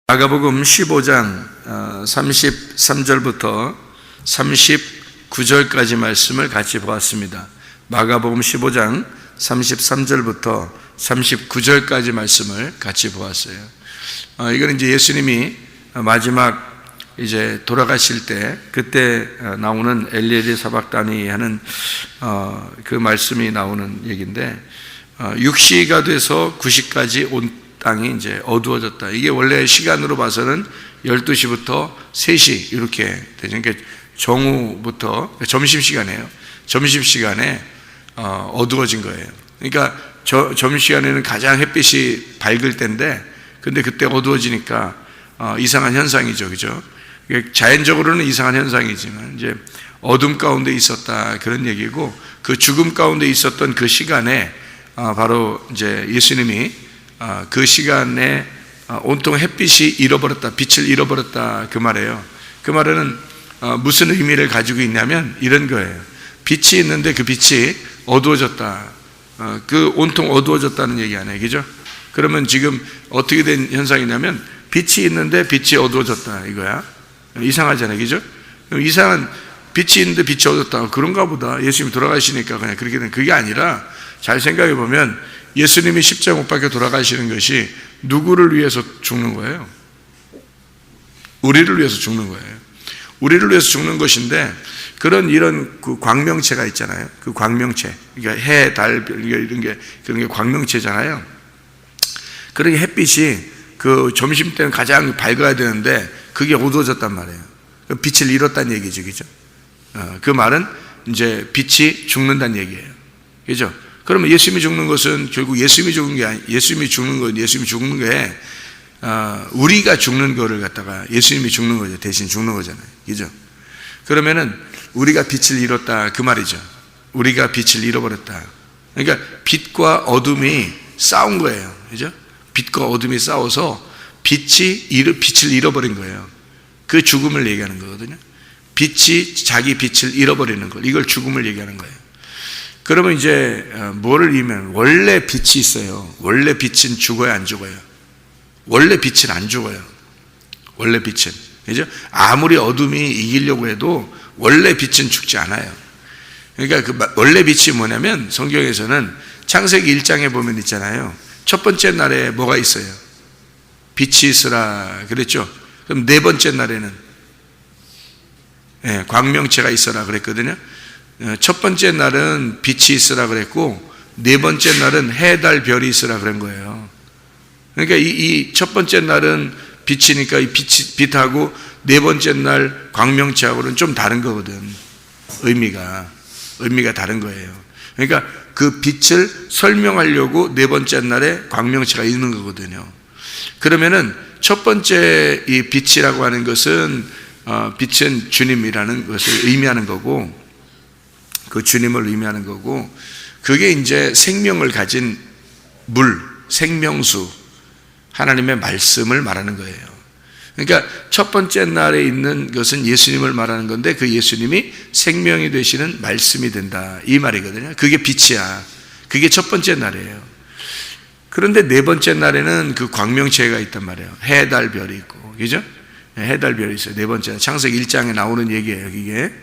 마가복음 15장 33절부터 39절까지 말씀을 같이 보았습니다. 마가복음 15장 33절부터 39절까지 말씀을 같이 보았어요. 이건 이제 예수님이 마지막 이제 돌아가실 때 그때 나오는 엘리엘이 사박다니 하는 그 말씀이 나오는 얘기인데, 6시가 돼서 9시까지 온 땅이 이제 어두워졌다. 이게 원래 시간으로 봐서는 12시부터 3시 이렇게 되죠. 그러니까 정오부터 점심시간이에요. 점심시간에 어두워진 거예요. 그러니까 점심시간에는 가장 햇빛이 밝을 때인데, 근데 그때 어두워지니까 이상한 현상이죠. 그죠? 자연적으로는 이상한 현상이지만 이제 어둠 가운데 있었다, 그런 얘기고, 그 죽음 가운데 있었던 그 시간에 바로 이제 예수님이 그 시간에 온통 햇빛이 잃어버렸다, 빛을 잃어버렸다, 그 말이에요. 그 말은 무슨 의미를 가지고 있냐면 이런 거예요. 빛이 있는데 그 빛이 어두워졌다, 그 온통 어두워졌다는 얘기 아니에요, 그죠? 그러면 지금 어떻게 된 현상이냐면 빛이 있는데 빛이 어두워졌다, 이거야. 이상하잖아요, 그죠? 이상한, 빛이 있는데 빛이 어두웠다, 그런가 보다. 예수님이 돌아가시니까 그냥 그렇게 된, 그게 아니라 잘 생각해 보면 예수님이 십자가 못 박혀 돌아가시는 것이 누구를 위해서 죽는 거예요? 우리를 위해서 죽는 거예요. 우리를 위해서 죽는 것인데, 이런 그 광명체가 있잖아요. 그 광명체, 그러니까 해, 달, 이런 게 그런 게 광명체잖아요. 그러게 햇빛이 그 점심 때는 가장 밝아야 되는데 그게 어두워졌단 말이에요. 빛을 잃었다는 얘기죠, 그죠? 그 말은 이제 빛이 죽는다는 얘기예요, 그죠? 그러면 예수님이 죽는 것은 결국 예수님이 죽는 게 아니, 예수님이 죽는 게 우리가 죽는 거를 갖다가 예수님이 죽는 거죠. 대신 죽는 거잖아요, 그죠? 그러면은 우리가 빛을 잃었다, 그 말이죠. 우리가 빛을 잃어버렸다. 그러니까 빛과 어둠이 싸운 거예요, 그죠? 빛과 어둠이 싸워서 빛을 잃어버린 거예요. 그 죽음을 얘기하는 거거든요. 빛이 자기 빛을 잃어버리는 걸, 이걸 죽음을 얘기하는 거예요. 그러면 이제 뭐를 의미하면, 원래 빛이 있어요. 원래 빛은 죽어요, 안 죽어요? 원래 빛은 안 죽어요. 원래 빛은, 그죠? 아무리 어둠이 이기려고 해도 원래 빛은 죽지 않아요. 그러니까 그 원래 빛이 뭐냐면, 성경에서는 창세기 1장에 보면 있잖아요. 첫 번째 날에 뭐가 있어요? 빛이 있으라 그랬죠. 그럼 네 번째 날에는 광명체가 있어라 그랬거든요. 첫 번째 날은 빛이 있으라 그랬고, 네 번째 날은 해, 달, 별이 있으라 그런 거예요. 그러니까 이 첫 번째 날은 빛이니까 이 빛하고 네 번째 날 광명체하고는 좀 다른 거거든. 의미가 다른 거예요. 그러니까 그 빛을 설명하려고 네 번째 날에 광명체가 있는 거거든요. 그러면은 첫 번째 이 빛이라고 하는 것은 빛은 주님이라는 것을 의미하는 거고, 그 주님을 의미하는 거고, 그게 이제 생명을 가진 물, 생명수, 하나님의 말씀을 말하는 거예요. 그러니까 첫 번째 날에 있는 것은 예수님을 말하는 건데, 그 예수님이 생명이 되시는 말씀이 된다, 이 말이거든요. 그게 빛이야. 그게 첫 번째 날이에요. 그런데 네 번째 날에는 그 광명체가 있단 말이에요. 해, 달, 별이 있고, 그죠? 해, 달, 별이 있어요. 네 번째, 창세기 1장에 나오는 얘기예요, 이게.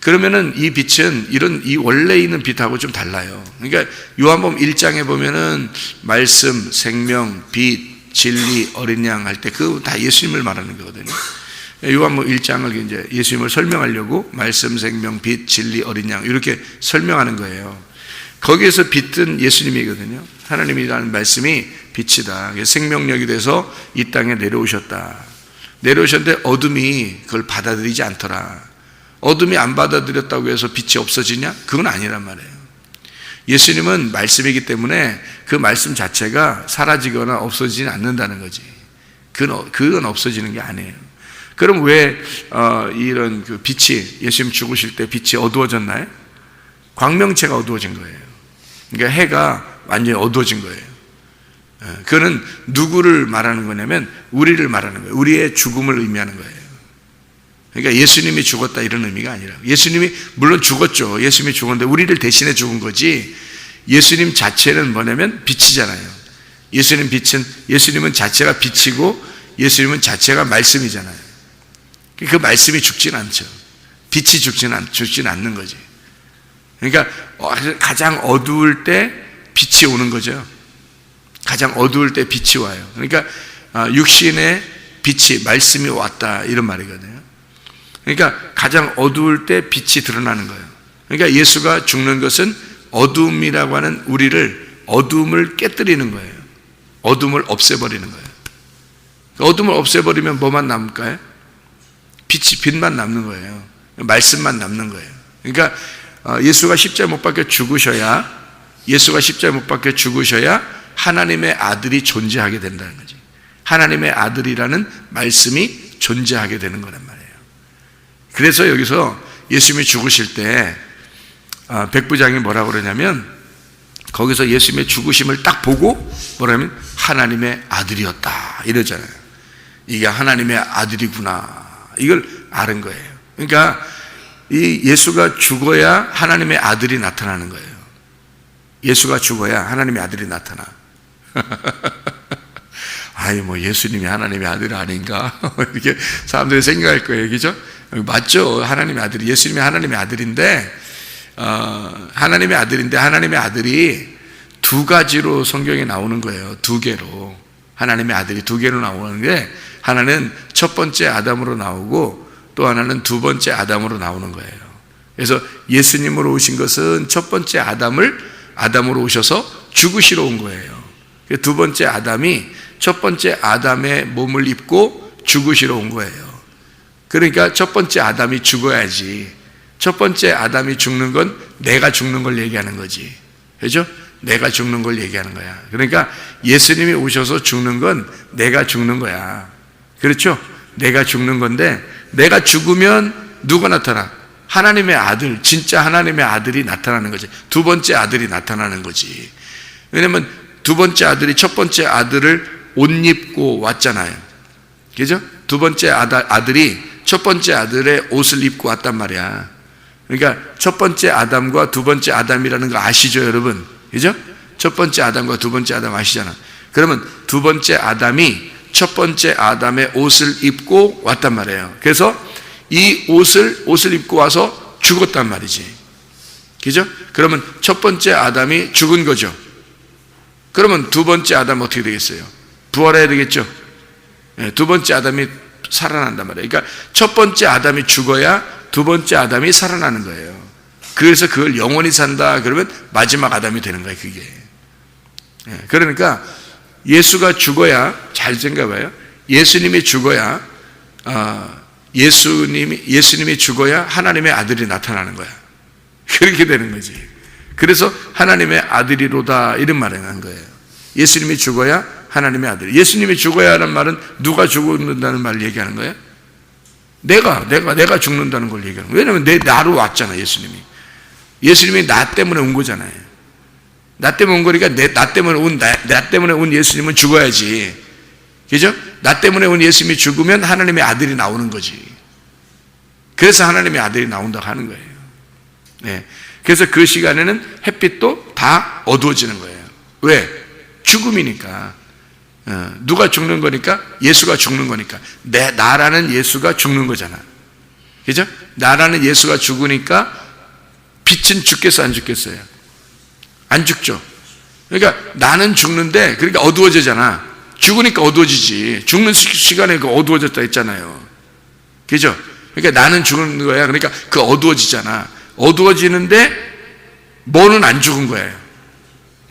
그러면은 이 빛은 이 원래 있는 빛하고 좀 달라요. 그러니까 요한복음 1장에 보면은 말씀, 생명, 빛, 진리, 어린 양 할 때 그 다 예수님을 말하는 거거든요. 요한복음 1장을 이제 예수님을 설명하려고 말씀, 생명, 빛, 진리, 어린 양 이렇게 설명하는 거예요. 거기에서 빛은 예수님이거든요. 하나님이라는 말씀이 빛이다. 생명력이 돼서 이 땅에 내려오셨다. 내려오셨는데 어둠이 그걸 받아들이지 않더라. 어둠이 안 받아들였다고 해서 빛이 없어지냐? 그건 아니란 말이에요. 예수님은 말씀이기 때문에 그 말씀 자체가 사라지거나 없어지지 않는다는 거지. 그건 없어지는 게 아니에요. 그럼 왜 이런 그 빛이, 예수님 죽으실 때 빛이 어두워졌나요? 광명체가 어두워진 거예요. 그러니까 해가 완전히 어두워진 거예요. 그거는 누구를 말하는 거냐면 우리를 말하는 거예요. 우리의 죽음을 의미하는 거예요. 그러니까 예수님이 죽었다 이런 의미가 아니라, 예수님이 물론 죽었죠. 예수님이 죽었는데 우리를 대신해 죽은 거지, 예수님 자체는 뭐냐면 빛이잖아요. 예수님은 자체가 빛이고 예수님은 자체가 말씀이잖아요. 그 말씀이 죽진 않죠. 빛이 죽진 않는 거지. 그러니까 가장 어두울 때 빛이 오는 거죠. 가장 어두울 때 빛이 와요. 그러니까 육신의 빛이, 말씀이 왔다, 이런 말이거든요. 그러니까 가장 어두울 때 빛이 드러나는 거예요. 그러니까 예수가 죽는 것은 어둠이라고 하는 어둠을 깨뜨리는 거예요. 어둠을 없애버리는 거예요. 어둠을 없애버리면 뭐만 남을까요? 빛만 남는 거예요. 말씀만 남는 거예요. 그러니까 예수가 십자가에 못 박혀 죽으셔야 하나님의 아들이 존재하게 된다는 거지. 하나님의 아들이라는 말씀이 존재하게 되는 거란 말이에요. 그래서 여기서 예수님이 죽으실 때 백부장이 뭐라고 그러냐면, 거기서 예수님의 죽으심을 딱 보고 뭐라면 하나님의 아들이었다 이러잖아요. 이게 하나님의 아들이구나, 이걸 아는 거예요. 그러니까 이 예수가 죽어야 하나님의 아들이 나타나는 거예요. 예수가 죽어야 하나님의 아들이 나타나. 아니 뭐 예수님이 하나님의 아들 아닌가 이렇게 사람들이 생각할 거예요. 그죠? 맞죠. 하나님의 아들이, 예수님이 하나님의 아들인데 하나님의 아들이 두 가지로 성경에 나오는 거예요. 두 개로. 하나님의 아들이 두 개로 나오는데, 하나는 첫 번째 아담으로 나오고 또 하나는 두 번째 아담으로 나오는 거예요. 그래서 예수님으로 오신 것은 첫 번째 아담으로 오셔서 죽으시러 온 거예요. 두 번째 아담이 첫 번째 아담의 몸을 입고 죽으시러 온 거예요. 그러니까 첫 번째 아담이 죽어야지. 첫 번째 아담이 죽는 건 내가 죽는 걸 얘기하는 거지. 그죠? 내가 죽는 걸 얘기하는 거야. 그러니까 예수님이 오셔서 죽는 건 내가 죽는 거야. 그렇죠? 내가 죽는 건데, 내가 죽으면 누가 나타나? 하나님의 아들, 진짜 하나님의 아들이 나타나는 거지. 두 번째 아들이 나타나는 거지. 왜냐면 두 번째 아들이 첫 번째 아들을 옷 입고 왔잖아요. 그죠? 두 번째 아들이 첫 번째 아들의 옷을 입고 왔단 말이야. 그러니까 첫 번째 아담과 두 번째 아담이라는 거 아시죠, 여러분? 그죠? 첫 번째 아담과 두 번째 아담 아시잖아. 그러면 두 번째 아담이 첫 번째 아담의 옷을 입고 왔단 말이에요. 그래서 이 옷을 입고 와서 죽었단 말이지. 그죠? 그러면 첫 번째 아담이 죽은 거죠. 그러면 두 번째 아담 어떻게 되겠어요? 부활해야 되겠죠? 네, 두 번째 아담이 살아난단 말이에요. 그러니까 첫 번째 아담이 죽어야 두 번째 아담이 살아나는 거예요. 그래서 그걸 영원히 산다 그러면 마지막 아담이 되는 거예요, 그게. 네, 그러니까 예수가 죽어야, 잘 생각해봐요. 예수님이 죽어야 하나님의 아들이 나타나는 거야. 그렇게 되는 거지. 그래서 하나님의 아들이로다, 이런 말을 한 거예요. 예수님이 죽어야 하나님의 아들. 예수님이 죽어야 하는 말은 누가 죽는다는 말을 얘기하는 거예요? 내가 죽는다는 걸 얘기하는 거예요. 왜냐면 나로 왔잖아, 예수님이 나 때문에 온 거잖아요. 나 때문에 온 거니까 나 때문에 온 예수님은 죽어야지. 그죠? 나 때문에 온 예수님이 죽으면 하나님의 아들이 나오는 거지. 그래서 하나님의 아들이 나온다고 하는 거예요. 네. 그래서 그 시간에는 햇빛도 다 어두워지는 거예요. 왜? 죽음이니까. 누가 죽는 거니까? 예수가 죽는 거니까. 나라는 예수가 죽는 거잖아. 그죠? 나라는 예수가 죽으니까 빛은 죽겠어, 안 죽겠어요? 안 죽죠. 그러니까 나는 죽는데, 그러니까 어두워지잖아. 죽으니까 어두워지지. 죽는 시간에 그 어두워졌다 했잖아요. 그죠? 그러니까 나는 죽는 거야. 그러니까 그 어두워지잖아. 어두워지는데 뭐는 안 죽은 거예요.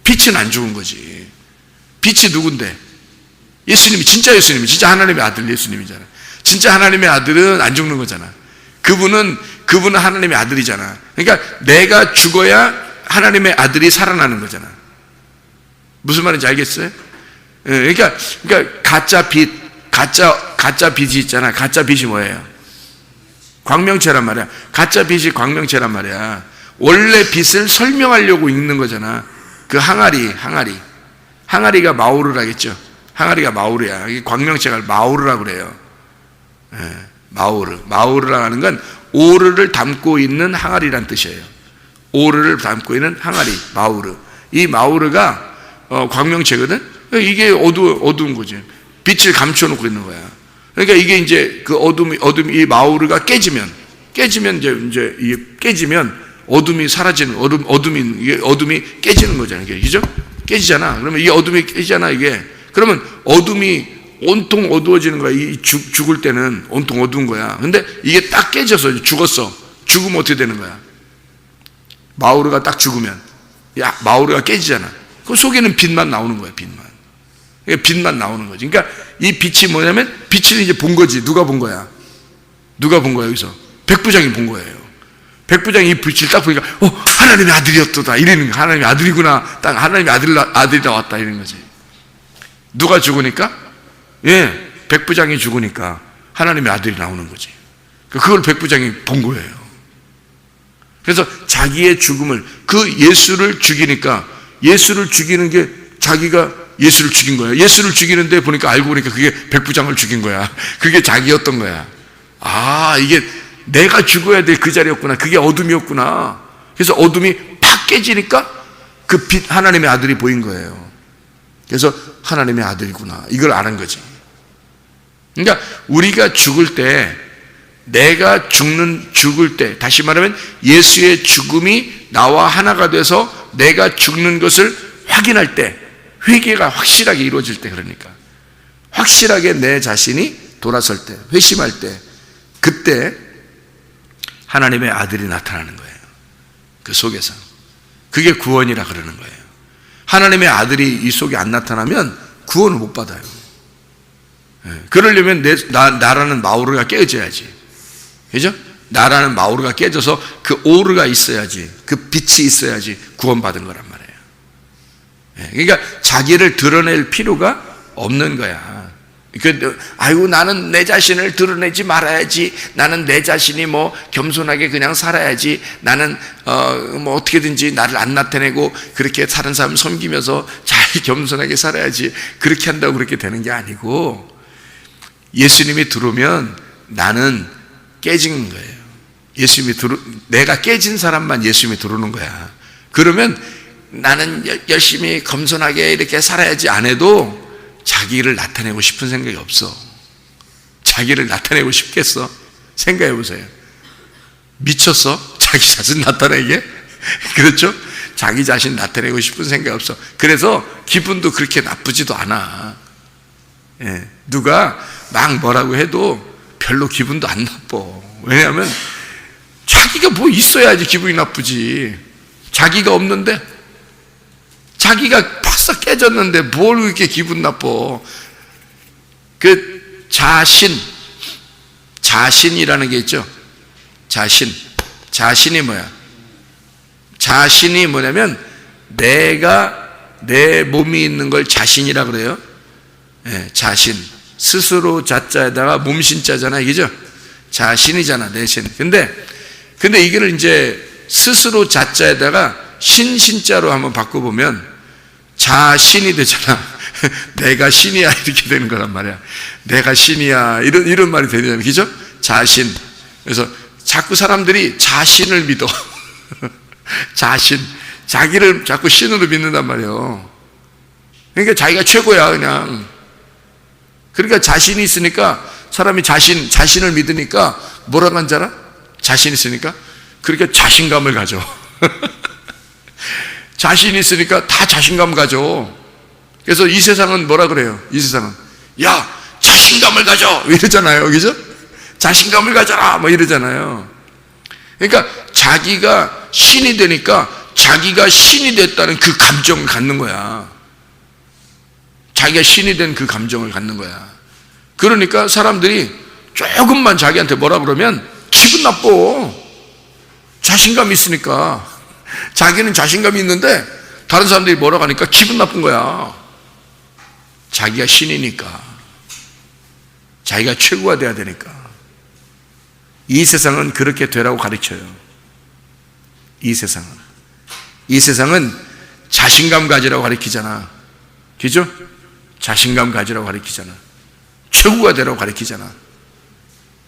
빛은 안 죽은 거지. 빛이 누군데? 예수님이, 진짜 하나님의 아들 예수님이잖아. 진짜 하나님의 아들은 안 죽는 거잖아. 그분은 하나님의 아들이잖아. 그러니까 내가 죽어야 하나님의 아들이 살아나는 거잖아. 무슨 말인지 알겠어요? 그러니까 가짜 빛이 있잖아. 가짜 빛이 뭐예요? 광명체란 말이야. 가짜 빛이 광명체란 말이야. 원래 빛을 설명하려고 읽는 거잖아. 그 항아리가 마우르라겠죠. 항아리가 마우르야. 광명체가 마우르라고 그래요. 마우르라고 하는 건 오르를 담고 있는 항아리란 뜻이에요. 오르를 담고 있는 항아리, 마우르. 이 마우르가 광명체거든. 이게 어두운 거지. 빛을 감춰놓고 있는 거야. 그러니까 이게 이제 그 어둠이 이 마우르가 깨지면 이제 이게 깨지면 어둠이 사라지는, 어둠이 깨지는 거잖아요. 그죠? 깨지잖아. 그러면 이게 어둠이 깨지잖아, 이게. 그러면 어둠이 온통 어두워지는 거야. 이 죽을 때는 온통 어두운 거야. 근데 이게 딱 깨져서 죽었어. 죽으면 어떻게 되는 거야? 마우르가 딱 죽으면, 마우르가 깨지잖아. 그 속에는 빛만 나오는 거야, 빛만 나오는 거지. 그러니까 이 빛이 뭐냐면, 빛을 이제 본 거지. 누가 본 거야? 여기서? 백부장이 본 거예요. 백부장이 이 빛을 딱 보니까, 하나님의 아들이었다. 이러는 거야. 하나님의 아들이구나. 딱 하나님의 아들이 나왔다. 이런 거지. 누가 죽으니까? 백부장이 죽으니까 하나님의 아들이 나오는 거지. 그걸 백부장이 본 거예요. 그래서 자기의 죽음을, 예수를 죽이니까, 예수를 죽이는 게 자기가 예수를 죽인 거야. 예수를 죽이는데 보니까 알고 보니까 그게 백부장을 죽인 거야. 그게 자기였던 거야. 이게 내가 죽어야 될 그 자리였구나. 그게 어둠이었구나. 그래서 어둠이 팍 깨지니까 그 빛, 하나님의 아들이 보인 거예요. 그래서 하나님의 아들이구나. 이걸 아는 거지. 그러니까 우리가 죽을 때, 내가 죽을 때, 다시 말하면 예수의 죽음이 나와 하나가 돼서 내가 죽는 것을 확인할 때, 회개가 확실하게 이루어질 때, 그러니까 확실하게 내 자신이 돌아설 때, 회심할 때, 그때 하나님의 아들이 나타나는 거예요. 그 속에서. 그게 구원이라 그러는 거예요. 하나님의 아들이 이 속에 안 나타나면 구원을 못 받아요. 그러려면 나라는 마우르가 깨져야지. 그죠? 나라는 마우르가 깨져서 그 오르가 있어야지, 그 빛이 있어야지 구원받은 거란 말이에요. 그러니까 자기를 드러낼 필요가 없는 거야. 아이고, 나는 내 자신을 드러내지 말아야지. 나는 내 자신이 겸손하게 그냥 살아야지. 나는 어떻게든지 나를 안 나타내고 그렇게 다른 사람 섬기면서 잘 겸손하게 살아야지. 그렇게 한다고 그렇게 되는 게 아니고, 예수님이 들어오면 나는 깨진 거예요. 내가 깨진 사람만 예수님이 들어오는 거야. 그러면 나는 열심히 겸손하게 이렇게 살아야지 안 해도 자기를 나타내고 싶은 생각이 없어. 자기를 나타내고 싶겠어? 생각해 보세요. 미쳤어? 자기 자신 나타내게? 그렇죠? 자기 자신 나타내고 싶은 생각이 없어. 그래서 기분도 그렇게 나쁘지도 않아. 누가 막 뭐라고 해도 별로 기분도 안 나빠. 왜냐하면 자기가 뭐 있어야지 기분이 나쁘지. 자기가 없는데, 자기가 팍싹 깨졌는데 뭘 이렇게 기분 나빠. 그 자신이라는 게 있죠. 자신이 뭐야? 자신이 뭐냐면 내 몸이 있는 걸 자신이라 그래요. 자신. 스스로 자자에다가 몸신자잖아, 이게죠? 자신이잖아, 내 신. 근데 이거를 이제 스스로 자자에다가 신자로 한번 바꿔보면 자신이 되잖아. 내가 신이야, 이렇게 되는 거란 말이야. 내가 신이야, 이런 말이 되잖아요. 그죠? 자신. 그래서 자꾸 사람들이 자신을 믿어. 자기를 자꾸 신으로 믿는단 말이에요. 그러니까 자기가 최고야, 그냥. 그러니까 자신이 있으니까 사람이 자신을 믿으니까 뭐라고 하는 줄 알아? 자신 있으니까? 그러니까 자신감을 가져. 자신이 있으니까 다 자신감 가져. 그래서 이 세상은 뭐라 그래요? 이 세상은, 야, 자신감을 가져! 이러잖아요. 그죠? 자신감을 가져라! 이러잖아요. 그러니까 자기가 신이 되니까 자기가 신이 됐다는 그 감정을 갖는 거야. 자기가 신이 된 그 감정을 갖는 거야. 그러니까 사람들이 조금만 자기한테 뭐라 그러면 기분 나빠. 자신감이 있으니까. 자기는 자신감이 있는데 다른 사람들이 뭐라고 하니까 기분 나쁜 거야. 자기가 신이니까. 자기가 최고가 돼야 되니까. 이 세상은 그렇게 되라고 가르쳐요. 이 세상은 자신감 가지라고 가르치잖아. 그죠? 자신감 가지라고 가르치잖아. 최고가 되라고 가르치잖아.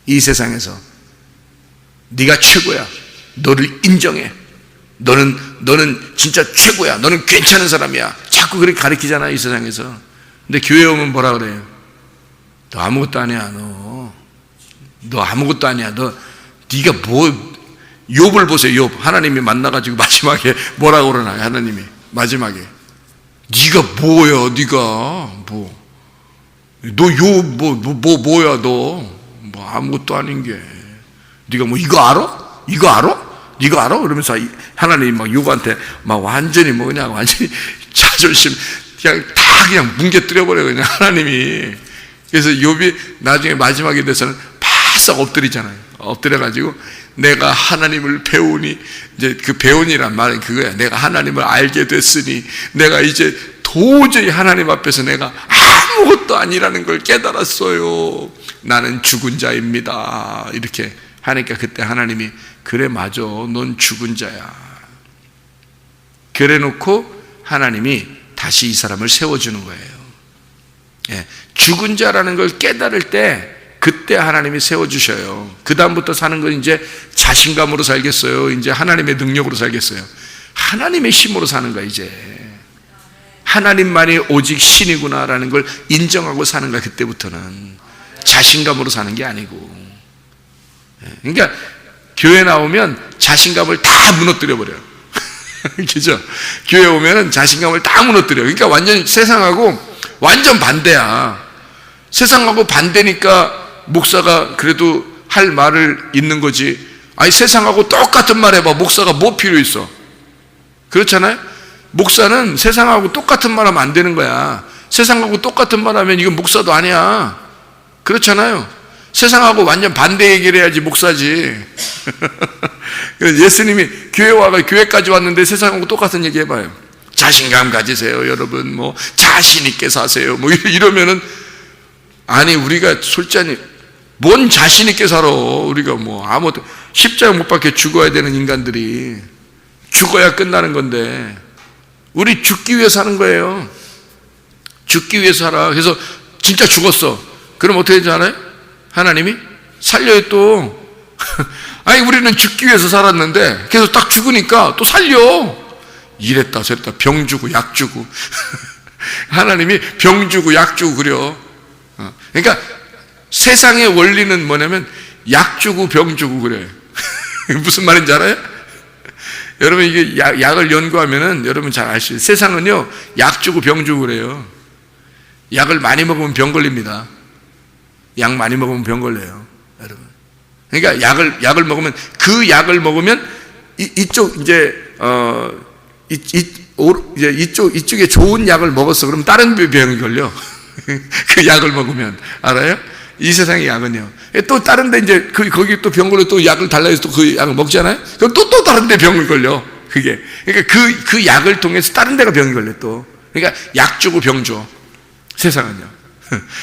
이 세상에서 네가 최고야. 너를 인정해. 너는 진짜 최고야. 너는 괜찮은 사람이야. 자꾸 그렇게 가르치잖아, 이 세상에서. 근데 교회 오면 뭐라 그래요? 너 아무것도 아니야. 너 아무것도 아니야. 네가 뭐. 욥을 보세요. 욥 하나님이 만나가지고 마지막에 뭐라고 그러나요? 하나님이 마지막에 네가 뭐야? 네가 뭐? 너 욥 뭐야? 너 뭐 아무것도 아닌 게 네가 뭐 이거 알아? 이거 알아? 그러면서 하나님이 막 욥한테 막 완전히 뭐 그냥 완전히 자존심 그냥 뭉개뜨려 버려 그냥 하나님이. 그래서 욥이 나중에 마지막에 돼서는 바싹 엎드리잖아요. 엎드려가지고 내가 하나님을 배우니, 이제 그 배우니란 말은 그거야. 내가 하나님을 알게 됐으니 내가 이제 도저히 하나님 앞에서 내가 아무것도 아니라는 걸 깨달았어요. 나는 죽은 자입니다. 이렇게 하니까 그때 하나님이 그래 맞아. 넌 죽은 자야. 그래 놓고 하나님이 다시 이 사람을 세워주는 거예요. 예, 죽은 자라는 걸 깨달을 때 그때 하나님이 세워주셔요. 그 다음부터 사는 건 이제 자신감으로 살겠어요? 이제 하나님의 능력으로 살겠어요? 하나님의 힘으로 사는 거야. 이제 하나님만이 오직 신이구나라는 걸 인정하고 사는 거야. 그때부터는 자신감으로 사는 게 아니고. 그러니까 교회 나오면 자신감을 다 무너뜨려 버려요. 그죠? 교회 오면은 자신감을 다 무너뜨려. 그러니까 완전 세상하고 완전 반대야. 세상하고 반대니까 목사가 그래도 할 말을 있는 거지. 아니 세상하고 똑같은 말 해봐. 목사가 뭐 필요 있어? 그렇잖아요? 목사는 세상하고 똑같은 말 하면 안 되는 거야. 세상하고 똑같은 말 하면 이건 목사도 아니야. 그렇잖아요? 세상하고 완전 반대 얘기를 해야지 목사지. 예수님이 교회까지 왔는데 세상하고 똑같은 얘기 해봐요. 자신감 가지세요 여러분. 뭐 자신 있게 사세요. 뭐 이러면은 아니 우리가 솔직히 뭔 자신 있게 살아. 우리가 뭐 아무것도 십자가 못 박혀 죽어야 되는 인간들이 죽어야 끝나는 건데 우리 죽기 위해 사는 거예요. 죽기 위해 살아. 그래서 진짜 죽었어. 그럼 어떻게 되지 않아요? 하나님이 살려요 또. 아니 우리는 죽기 위해서 살았는데 계속 딱 죽으니까 또 살려. 이랬다 저랬다 병 주고 약 주고 하나님이 병 주고 약 주고 그려. 그러니까 세상의 원리는 뭐냐면 약 주고 병 주고 그래. 무슨 말인지 알아요? 여러분 이게 약을 연구하면은 여러분 잘 아시죠? 세상은요 약 주고 병 주고 그래요. 약을 많이 먹으면 병 걸립니다. 약 많이 먹으면 병 걸려요, 여러분. 그러니까 약을 먹으면 그 약을 먹으면 이쪽 이제 이쪽에 좋은 약을 먹었어. 그럼 다른 병이 걸려. 그 약을 먹으면 알아요? 이 세상의 약은요. 또 다른데 이제 거기 또 병 걸려 또 약을 달라 해서 또 그 약을 먹잖아요. 그럼 또 다른데 병을 걸려. 그게 그러니까 그 약을 통해서 다른 데가 병이 걸려 또. 그러니까 약 주고 병 줘. 세상은요.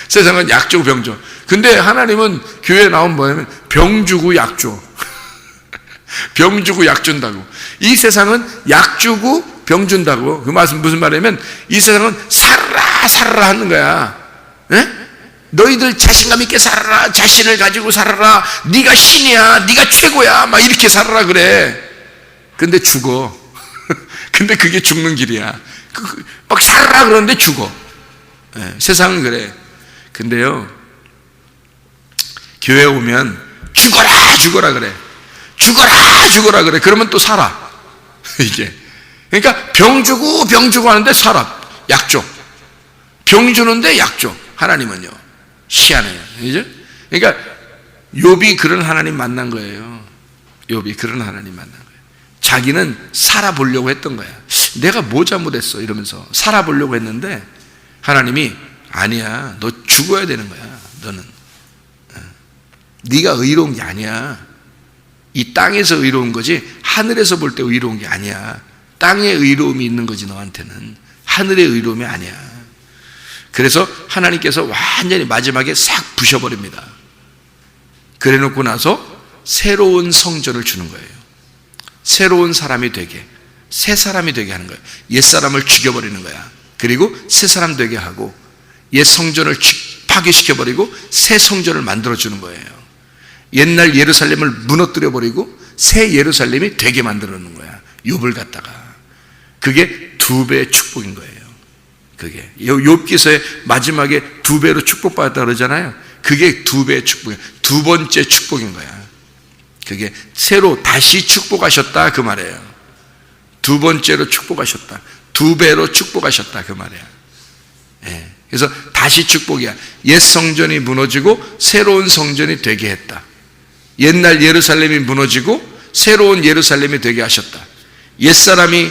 세상은 약 주고 병 줘. 근데 하나님은 교회에 나오면 뭐냐면 병 주고 약 줘. 병 주고 약 준다고. 이 세상은 약 주고 병 준다고. 그 말씀 무슨 말이냐면 이 세상은 살아라 하는 거야. 에? 너희들 자신감 있게 살아라. 자신을 가지고 살아라. 네가 신이야. 네가 최고야. 막 이렇게 살아라 그래. 근데 죽어. 근데 그게 죽는 길이야. 막 살아라 그러는데 죽어. 예, 세상은 그래. 근데요 교회 오면 죽어라 그래. 죽어라 그래. 그러면 또 살아. 이게 그러니까 병 주고 하는데 살아. 약 줘. 병 주는데 약 줘. 하나님은요 희한해요. 그죠? 그러니까 욥이 그런 하나님 만난 거예요. 욥이 그런 하나님 만난 거예요. 자기는 살아보려고 했던 거야. 내가 뭐 잘못했어 이러면서 살아보려고 했는데 하나님이 아니야. 너 죽어야 되는 거야. 너는 네가 의로운 게 아니야. 이 땅에서 의로운 거지 하늘에서 볼 때 의로운 게 아니야. 땅의 의로움이 있는 거지 너한테는. 하늘의 의로움이 아니야. 그래서 하나님께서 완전히 마지막에 싹 부셔버립니다. 그래 놓고 나서 새로운 성전을 주는 거예요. 새로운 사람이 되게, 새 사람이 되게 하는 거예요. 옛사람을 죽여버리는 거야. 그리고 새 사람 되게 하고 옛 성전을 파괴시켜버리고 새 성전을 만들어주는 거예요. 옛날 예루살렘을 무너뜨려버리고 새 예루살렘이 되게 만들어놓는 거야. 욥을 갖다가. 그게 2배의 축복인 거예요. 그게 욥기서의 마지막에 두 배로 축복받았다 그러잖아요. 그게 두 배의 축복이에요. 두 번째 축복인 거야. 그게 새로 다시 축복하셨다 그 말이에요. 두 번째로 축복하셨다. 두 배로 축복하셨다 그 말이에요. 예. 그래서 다시 축복이야. 옛 성전이 무너지고 새로운 성전이 되게 했다. 옛날 예루살렘이 무너지고 새로운 예루살렘이 되게 하셨다. 옛 사람이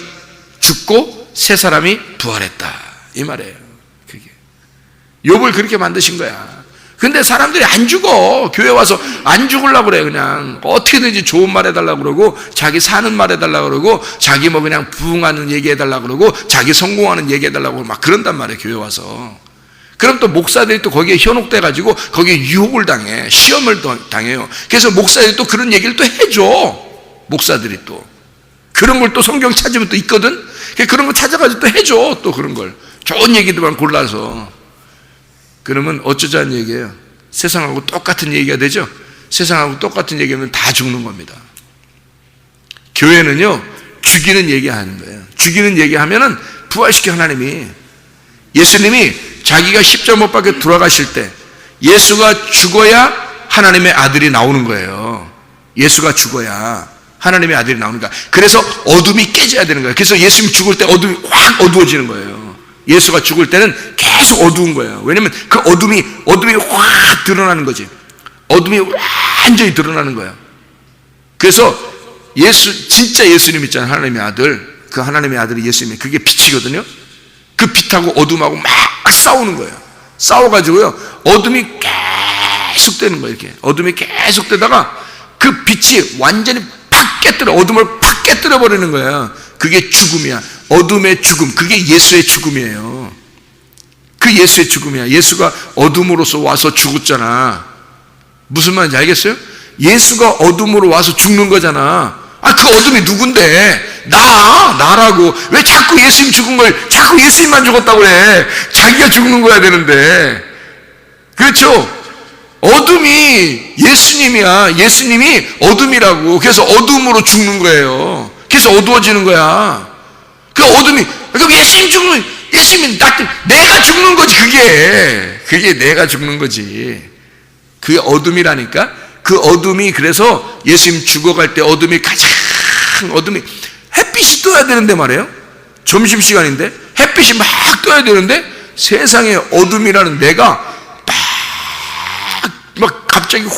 죽고 새 사람이 부활했다 이 말이에요. 그게 욥을 그렇게 만드신 거야. 근데 사람들이 안 죽어. 교회 와서 안 죽으려고 그래. 그냥 어떻게든지 좋은 말 해달라고 그러고, 자기 사는 말 해달라고 그러고, 자기 뭐 그냥 부흥하는 얘기 해달라고 그러고, 자기 성공하는 얘기 해달라고 막 그런단 말이에요. 교회 와서. 그럼 또 목사들이 또 거기에 현혹돼 가지고 거기에 유혹을 당해, 시험을 당해요. 그래서 목사들이 또 그런 얘기를 또 해줘. 목사들이 또 그런 걸 또 성경 찾으면 또 있거든. 그런 거 찾아가지고 또 해줘. 또 그런 걸 좋은 얘기들만 골라서. 그러면 어쩌자는 얘기예요. 세상하고 똑같은 얘기가 되죠. 세상하고 똑같은 얘기하면 다 죽는 겁니다. 교회는요, 죽이는 얘기 하는 거예요. 죽이는 얘기 하면은 부활시켜 하나님이. 예수님이 자기가 십자가 못 박혀 돌아가실 때 예수가 죽어야 하나님의 아들이 나오는 거예요. 예수가 죽어야 하나님의 아들이 나오는 거야. 그래서 어둠이 깨져야 되는 거예요. 그래서 예수님이 죽을 때 어둠이 확 어두워지는 거예요. 예수가 죽을 때는 계속 어두운 거예요. 왜냐면 그 어둠이 확 드러나는 거지. 어둠이 완전히 드러나는 거예요. 그래서 진짜 예수님 있잖아요. 하나님의 아들. 그 하나님의 아들이 예수님이, 그게 빛이거든요. 그 빛하고 어둠하고 막 싸우는 거예요. 싸워가지고요, 어둠이 계속 되는 거예요. 이렇게 어둠이 계속 되다가 그 빛이 완전히 팍 깨뜨려, 어둠을 팍 깨뜨려 버리는 거예요. 그게 죽음이야. 어둠의 죽음. 그게 예수의 죽음이에요. 그 예수의 죽음이야. 예수가 어둠으로서 와서 죽었잖아. 무슨 말인지 알겠어요? 예수가 어둠으로 와서 죽는 거잖아. 그 어둠이 누군데? 나라고. 왜 자꾸 예수님 죽은 걸 자꾸 예수님만 죽었다고 그래? 자기가 죽는 거야 되는데. 그렇죠? 어둠이 예수님이야. 예수님이 어둠이라고. 그래서 어둠으로 죽는 거예요. 그래서 어두워지는 거야. 그 어둠이, 그럼 예수님 죽는, 예수님이 내가 죽는 거지, 그게 내가 죽는 거지. 그게 어둠이라니까? 그 어둠이, 그래서 예수님 죽어갈 때 어둠이 햇빛이 떠야 되는데 말이에요. 점심시간인데 햇빛이 막 떠야 되는데 세상에 어둠이라는 내가 막 갑자기 확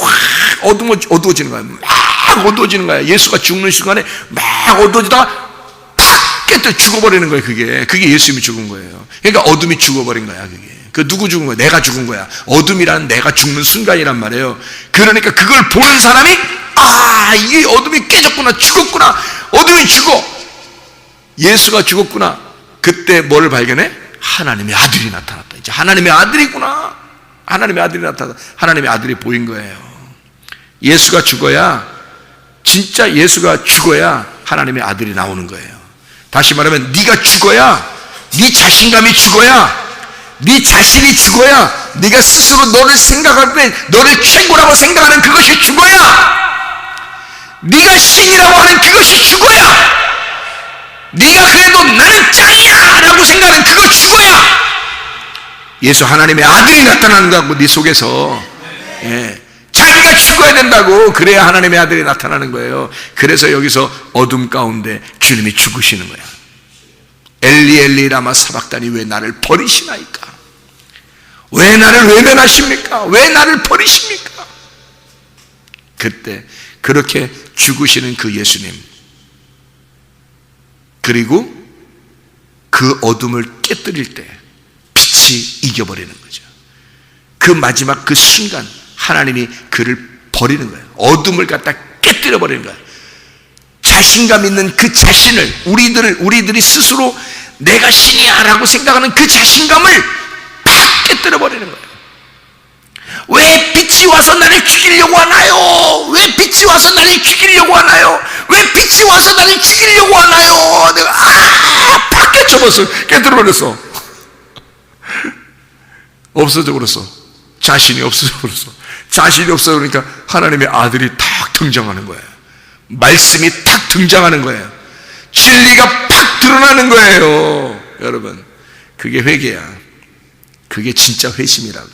어두워지는 거야. 막 어두워지는 거야. 예수가 죽는 순간에 막 어두워지다가 팍 깨뜨려 죽어버리는 거예요. 그게 예수님이 죽은 거예요. 그러니까 어둠이 죽어버린 거야. 그게 누구 죽은 거야? 내가 죽은 거야. 어둠이란 내가 죽는 순간이란 말이에요. 그러니까 그걸 보는 사람이 이게 어둠이 깨졌구나, 죽었구나, 어둠이 죽어, 예수가 죽었구나. 그때 뭐를 발견해? 하나님의 아들이 나타났다. 이제 하나님의 아들이구나. 하나님의 아들이 나타났다. 하나님의 아들이 보인 거예요. 예수가 죽어야, 진짜 예수가 죽어야 하나님의 아들이 나오는 거예요. 다시 말하면 네가 죽어야, 네 자신감이 죽어야, 네 자신이 죽어야, 네가 스스로 너를 생각할 때 너를 최고라고 생각하는 그것이 죽어야, 네가 신이라고 하는 그것이 죽어야, 네가 그래도 나는 짱이야 라고 생각하는 그거 죽어야 예수 하나님의 아들이 나타난다고. 네 속에서 자기가 죽어야 된다고. 그래야 하나님의 아들이 나타나는 거예요. 그래서 여기서 어둠 가운데 주님이 죽으시는 거야. 엘리 엘리 라마 사박다니 왜 나를 버리시나이까? 왜 나를 외면하십니까? 왜 나를 버리십니까? 그때 그렇게 죽으시는 그 예수님, 그리고 그 어둠을 깨뜨릴 때 빛이 이겨버리는 거죠. 그 마지막 그 순간 하나님이 그를 버리는 거예요. 어둠을 갖다 깨뜨려 버리는 거예요. 자신감 있는 그 자신을, 우리들이 스스로 내가 신이야 라고 생각하는 그 자신감을 팍 깨뜨려 버리는 거예요. 왜 빛이 와서 나를 죽이려고 하나요? 왜 빛이 와서 나를 죽이려고 하나요? 왜 빛이 와서 나를 죽이려고 하나요? 내가 팍 깨뜨려 버렸어. 없어져 버렸어. 자신이 없어져 버렸어. 자신이 없어져 버리니까 하나님의 아들이 탁 등장하는 거예요. 말씀이 탁 등장하는 거예요. 진리가 팍 드러나는 거예요. 여러분, 그게 회개야. 그게 진짜 회심이라고.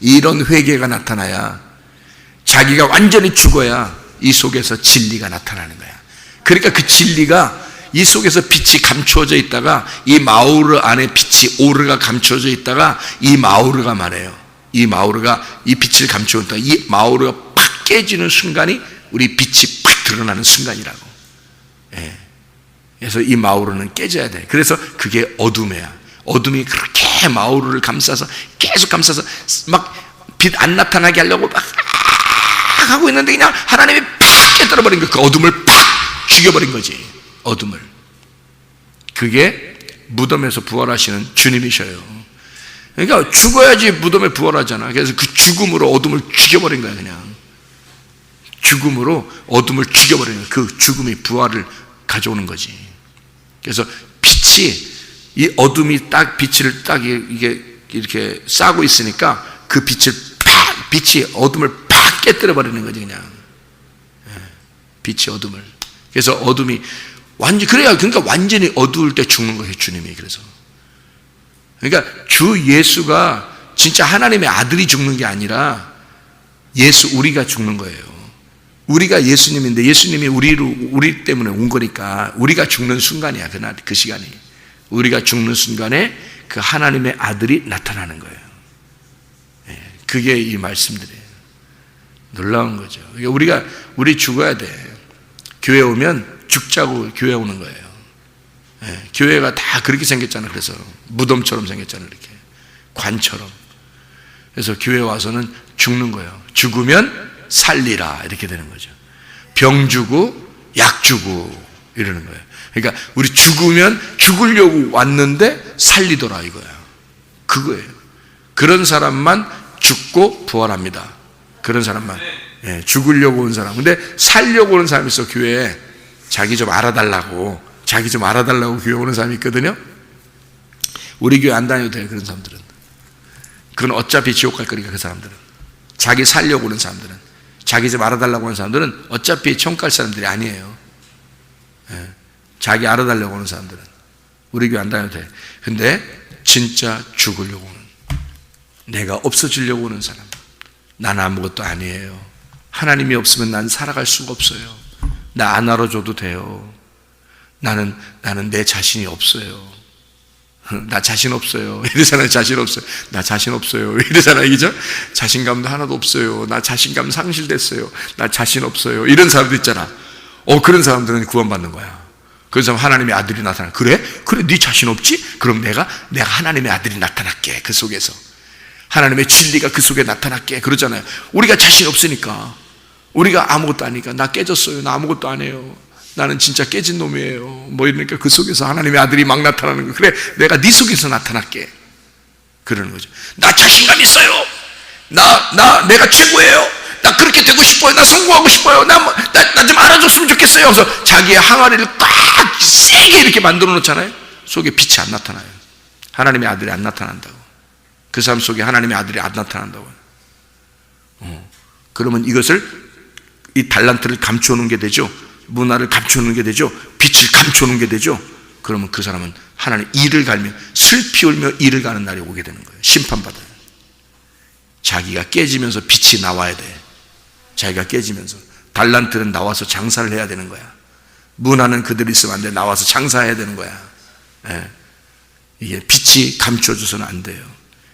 이런 회개가 나타나야, 자기가 완전히 죽어야 이 속에서 진리가 나타나는 거야. 그러니까 그 진리가 이 속에서 빛이 감추어져 있다가, 이 마오르 안에 빛이, 오르가 감추어져 있다가, 이 마오르가 말해요. 이 마오르가 이 빛을 감추었다. 이 마오르가 팍 깨지는 순간이 우리 빛이 팍 드러나는 순간이라고. 예. 그래서 이 마오르는 깨져야 돼. 그래서 그게 어둠이야. 어둠이 그렇게 마오르를 감싸서, 계속 감싸서 막 빛 안 나타나게 하려고 막 하고 있는데, 그냥 하나님이 팍 깨뜨려버린 거야. 그 어둠을 팍 죽여버린 거지. 어둠을. 그게 무덤에서 부활하시는 주님이셔요. 그러니까 죽어야지 무덤에 부활하잖아. 그래서 그 죽음으로 어둠을 죽여버린 거야. 그냥 죽음으로 어둠을 죽여버리는 거야. 그 죽음이 부활을 가져오는 거지. 그래서 빛이, 이 어둠이 딱 빛을 딱 이게 이렇게 싸고 있으니까 그 빛을 팍, 빛이 어둠을 팍 깨뜨려 버리는 거지. 그냥 빛이 어둠을. 그래서 어둠이 완전, 그러니까 완전히 어두울 때 죽는 거예요, 주님이. 그래서 그러니까 주 예수가 진짜 하나님의 아들이 죽는 게 아니라 우리가 죽는 거예요. 우리가 예수님인데, 예수님이 우리 때문에 온 거니까 우리가 죽는 순간이야. 그날, 그 시간이. 우리가 죽는 순간에 그 하나님의 아들이 나타나는 거예요. 그게 이 말씀들이에요. 놀라운 거죠. 우리 죽어야 돼. 교회 오면 죽자고 교회 오는 거예요. 교회가 다 그렇게 생겼잖아요. 그래서 무덤처럼 생겼잖아요. 이렇게 관처럼. 그래서 교회 와서는 죽는 거예요. 죽으면 살리라, 이렇게 되는 거죠. 병 주고 약 주고 이러는 거예요. 그러니까 우리 죽으면 죽으려고 왔는데 살리더라, 이거야. 그거예요. 그런 사람만 죽고 부활합니다. 그런 사람만. 죽으려고 온 사람. 근데 살려고 오는 사람이 있어, 교회에. 자기 좀 알아달라고 교회 오는 사람이 있거든요. 우리 교회 안 다녀도 돼요, 그런 사람들은. 그건 어차피 지옥 갈 거니까. 그 사람들은, 자기 살려고 오는 사람들은, 자기 좀 알아달라고 하는 사람들은 어차피 천국 갈 사람들이 아니에요. 자기 알아달라고 하는 사람들은 우리 교회 안 다녀도 돼. 근데 진짜 죽으려고 오는, 내가 없어지려고 오는 사람, 난 아무것도 아니에요. 하나님이 없으면 난 살아갈 수가 없어요. 나 안 알아줘도 돼요. 나는 내 자신이 없어요. 나 자신 없어요. 이러잖아요. 자신 없어요. 나 자신 없어요. 이러잖아요. 그죠? 자신감도 하나도 없어요. 나 자신감 상실됐어요. 나 자신 없어요. 이런 사람도 있잖아. 그런 사람들은 구원받는 거야. 그런 사람 하나님의 아들이 나타나. 그래? 네 자신 없지? 그럼 내가 하나님의 아들이 나타날게. 그 속에서 하나님의 진리가 그 속에 나타날게. 그러잖아요. 우리가 자신 없으니까, 우리가 아무것도 아니까, 나 깨졌어요. 나 아무것도 안 해요. 나는 진짜 깨진 놈이에요. 뭐 이러니까 그 속에서 하나님의 아들이 막 나타나는 거예요. 그래, 내가 네 속에서 나타날게. 그러는 거죠. 나 자신감 있어요. 내가 최고예요. 나 그렇게 되고 싶어요. 나 성공하고 싶어요. 나 좀 알아줬으면 좋겠어요. 그래서 자기의 항아리를 꽉 세게 이렇게 만들어 놓잖아요. 속에 빛이 안 나타나요. 하나님의 아들이 안 나타난다고. 그 사람 속에 하나님의 아들이 안 나타난다고. 그러면 이 달란트를 감춰놓은 게 되죠. 문화를 감춰놓은 게 되죠. 빛을 감춰놓은 게 되죠. 그러면 그 사람은 하나님 이를 갈며 슬피 울며 이를 가는 날이 오게 되는 거예요. 심판받아요. 자기가 깨지면서 빛이 나와야 돼. 자기가 깨지면서. 달란트는 나와서 장사를 해야 되는 거야. 문화는 그들이 있으면 안 돼. 나와서 장사해야 되는 거야. 이게 빛이 감춰줘서는 안 돼요.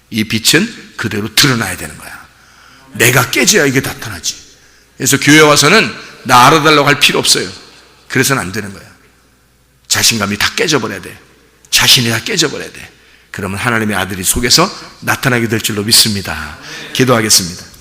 이 빛은 그대로 드러나야 되는 거야. 내가 깨져야 이게 나타나지. 그래서 교회 와서는 나 알아달라고 할 필요 없어요. 그래서는 안 되는 거야. 자신감이 다 깨져버려야 돼. 자신이 다 깨져버려야 돼. 그러면 하나님의 아들이 속에서 나타나게 될 줄로 믿습니다. 기도하겠습니다.